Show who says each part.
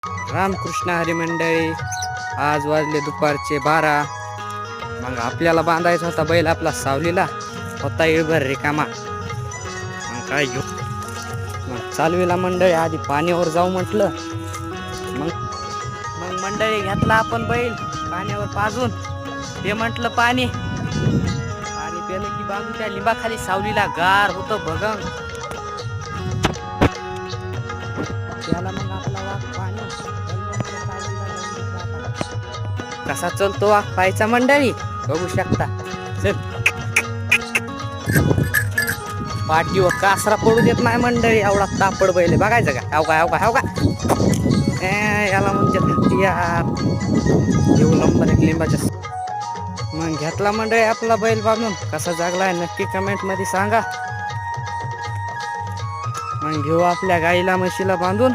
Speaker 1: रामकृष्ण हरी मंडळी. आज वाजले दुपारचे 12. मग आपल्याला बांधायचा होता बैल आपला सावलीला होता इळभर रिकामा. मग काय घेऊ, मग चालवीला मंडळी. आधी पाण्यावर जाऊ म्हटलं. मग मग मंडळी घेतला आपण बैल पाण्यावर पाजून. ते म्हटलं पाणी पेलं की बांधू त्या लिंबाखाली सावलीला. गार होतं भगंग. त्याला मग आपला वाघ पाणी कसा चलतो वाघ पायचा मंडळी बघू शकता. चल, पाठीवर कासरा पडू देत नाही मंडळी. एवढा तापड बैल बघायचं का? हाव का याला म्हणजे यार येऊ नंबर एक लिंबाच्या. मग घेतला मंडळी आपला बैल बांधून. कसा जागलाय नक्की कमेंट मध्ये सांगा. मग घेऊ आपल्या गाईला म्हशीला बांधून.